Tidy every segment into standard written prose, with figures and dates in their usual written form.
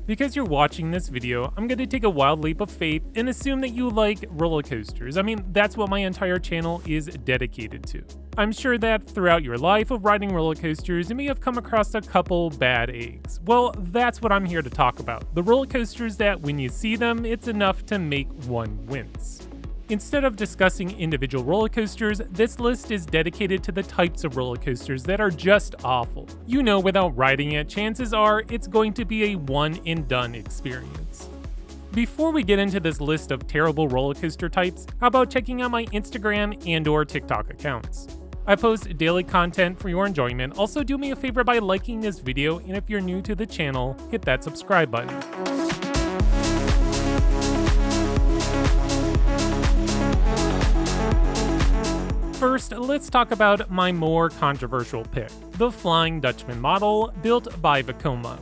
Because you're watching this video, I'm gonna take a wild leap of faith and assume that you like roller coasters. I mean, that's what my entire channel is dedicated to. I'm sure that throughout your life of riding roller coasters, you may have come across a couple bad eggs. Well, that's what I'm here to talk about. The roller coasters that when you see them, it's enough to make one wince. Instead of discussing individual roller coasters, this list is dedicated to the types of roller coasters that are just awful. You know, without riding it, chances are it's going to be a one and done experience. Before we get into this list of terrible roller coaster types, how about checking out my Instagram and/or TikTok accounts? I post daily content for your enjoyment. Also, do me a favor by liking this video, and if you're new to the channel, hit that subscribe button. First, let's talk about my more controversial pick, the Flying Dutchman model built by Vekoma.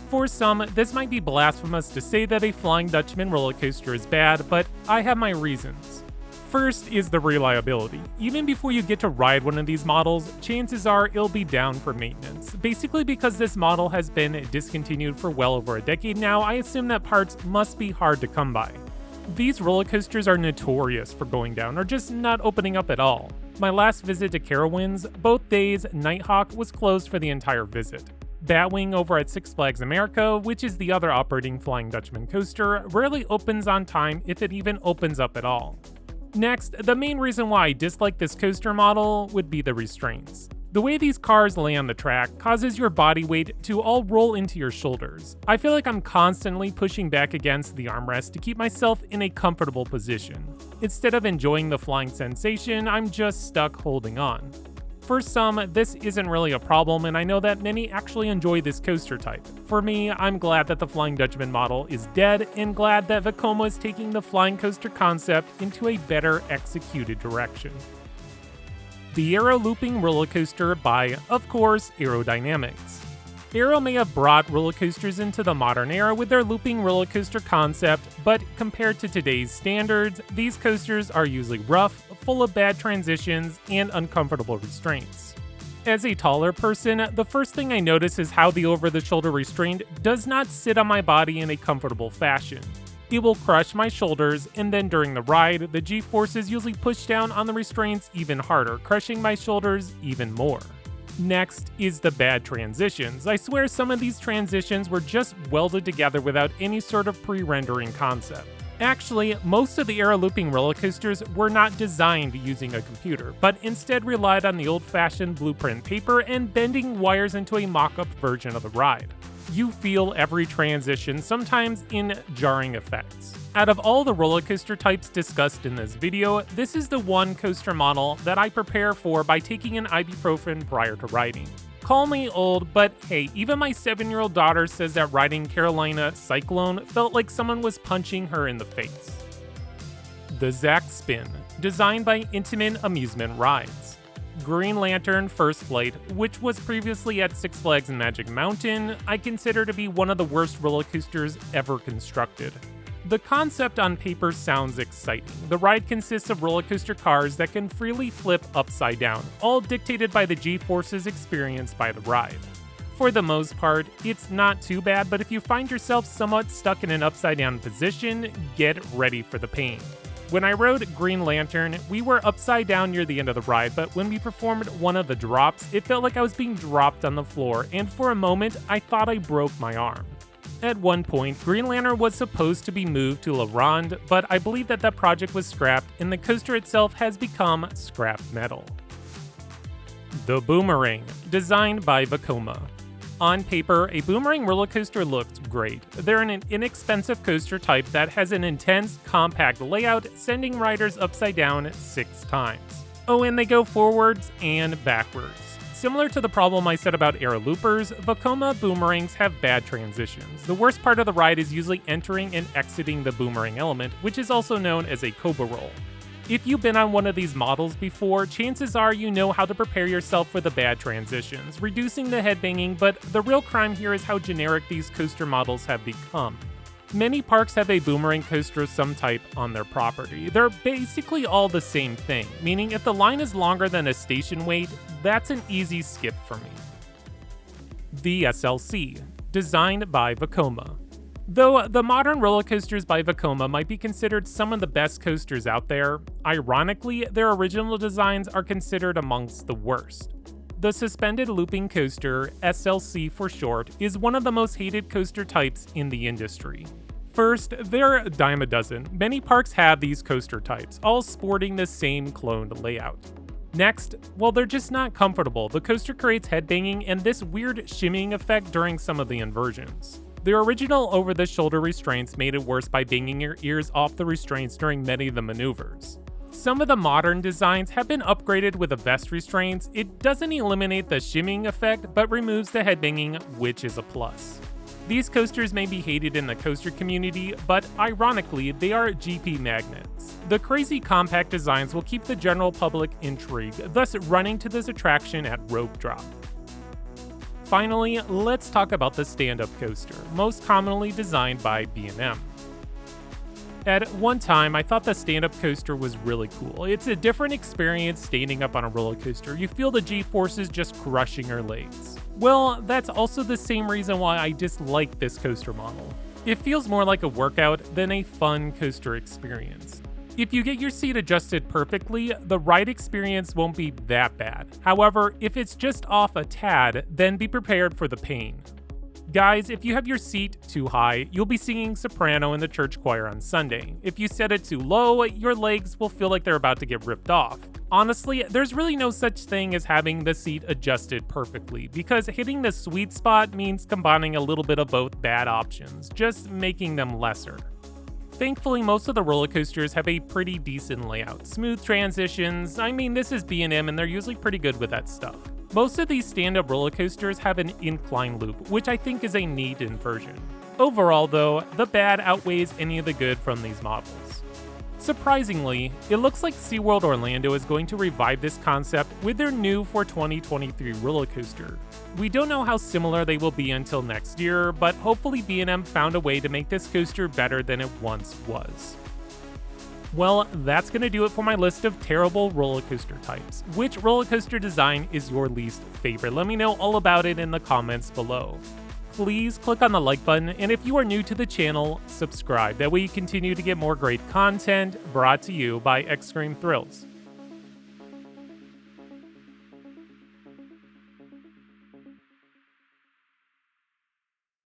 For some, this might be blasphemous to say that a Flying Dutchman roller coaster is bad, but I have my reasons. First is the reliability. Even before you get to ride one of these models, chances are it'll be down for maintenance. Basically because this model has been discontinued for well over a decade now, I assume that parts must be hard to come by. These roller coasters are notorious for going down or just not opening up at all. My last visit to Carowinds, both days, Nighthawk was closed for the entire visit. Batwing over at Six Flags America, which is the other operating Flying Dutchman coaster, rarely opens on time if it even opens up at all. Next, the main reason why I dislike this coaster model would be the restraints. The way these cars lay on the track causes your body weight to all roll into your shoulders. I feel like I'm constantly pushing back against the armrest to keep myself in a comfortable position. Instead of enjoying the flying sensation, I'm just stuck holding on. For some, this isn't really a problem, and I know that many actually enjoy this coaster type. For me, I'm glad that the Flying Dutchman model is dead, and glad that Vekoma is taking the flying coaster concept into a better executed direction. The Aero looping roller coaster by, of course, Aerodynamics. Aero may have brought roller coasters into the modern era with their looping roller coaster concept, but compared to today's standards, these coasters are usually rough, full of bad transitions, and uncomfortable restraints. As a taller person, the first thing I notice is how the over-the-shoulder restraint does not sit on my body in a comfortable fashion. It will crush my shoulders, and then during the ride, the G-forces usually push down on the restraints even harder, crushing my shoulders even more. Next is the bad transitions. I swear some of these transitions were just welded together without any sort of pre-rendering concept. Actually, most of the Aero looping roller coasters were not designed using a computer, but instead relied on the old-fashioned blueprint paper and bending wires into a mock-up version of the ride. You feel every transition, sometimes in jarring effects. Out of all the roller coaster types discussed in this video, this is the one coaster model that I prepare for by taking an ibuprofen prior to riding. Call me old, but hey, even my 7-year-old daughter says that riding Carolina Cyclone felt like someone was punching her in the face. The Zack Spin, designed by Intamin Amusement Rides. Green Lantern First Flight, which was previously at Six Flags Magic Mountain, I consider to be one of the worst roller coasters ever constructed. The concept on paper sounds exciting. The ride consists of roller coaster cars that can freely flip upside down, all dictated by the G-forces experienced by the ride. For the most part, it's not too bad, but if you find yourself somewhat stuck in an upside down position, get ready for the pain. When I rode Green Lantern, we were upside down near the end of the ride, but when we performed one of the drops, it felt like I was being dropped on the floor, and for a moment, I thought I broke my arm. At one point, Green Lantern was supposed to be moved to La Ronde, but I believe that project was scrapped, and the coaster itself has become scrap metal. The Boomerang, designed by Vekoma. On paper, a Boomerang roller coaster looks great. They're an inexpensive coaster type that has an intense, compact layout, sending riders upside down 6 times. Oh, and they go forwards and backwards. Similar to the problem I said about Aero loopers, Vekoma boomerangs have bad transitions. The worst part of the ride is usually entering and exiting the boomerang element, which is also known as a cobra roll. If you've been on one of these models before, chances are you know how to prepare yourself for the bad transitions, reducing the headbanging, but the real crime here is how generic these coaster models have become. Many parks have a boomerang coaster of some type on their property. They're basically all the same thing, meaning if the line is longer than a station wait, that's an easy skip for me. The SLC, designed by Vekoma. Though the modern roller coasters by Vekoma might be considered some of the best coasters out there, ironically, their original designs are considered amongst the worst. The suspended looping coaster, SLC for short, is one of the most hated coaster types in the industry. First, there are a dime a dozen. Many parks have these coaster types, all sporting the same cloned layout. Next, well, they're just not comfortable. The coaster creates headbanging and this weird shimmying effect during some of the inversions. Their original over-the-shoulder restraints made it worse by banging your ears off the restraints during many of the maneuvers. Some of the modern designs have been upgraded with the vest restraints. It doesn't eliminate the shimmying effect, but removes the headbanging, which is a plus. These coasters may be hated in the coaster community, but ironically, they are GP magnets. The crazy compact designs will keep the general public intrigued, thus running to this attraction at rope drop. Finally, let's talk about the stand-up coaster, most commonly designed by B&M. At one time, I thought the stand-up coaster was really cool. It's a different experience standing up on a roller coaster. You feel the G-forces just crushing your legs. Well, that's also the same reason why I dislike this coaster model. It feels more like a workout than a fun coaster experience. If you get your seat adjusted perfectly, the ride experience won't be that bad. However, if it's just off a tad, then be prepared for the pain. Guys, if you have your seat too high, you'll be singing soprano in the church choir on Sunday. If you set it too low, your legs will feel like they're about to get ripped off. Honestly, there's really no such thing as having the seat adjusted perfectly, because hitting the sweet spot means combining a little bit of both bad options, just making them lesser. Thankfully, most of the roller coasters have a pretty decent layout. Smooth transitions, I mean, this is B&M and they're usually pretty good with that stuff. Most of these stand-up roller coasters have an incline loop, which I think is a neat inversion. Overall though, the bad outweighs any of the good from these models. Surprisingly, it looks like SeaWorld Orlando is going to revive this concept with their new for 2023 roller coaster. We don't know how similar they will be until next year, but hopefully B&M found a way to make this coaster better than it once was. Well, that's going to do it for my list of terrible roller coaster types. Which roller coaster design is your least favorite? Let me know all about it in the comments below. Please click on the like button, and if you are new to the channel, subscribe. That way you continue to get more great content brought to you by Extreme Thrills.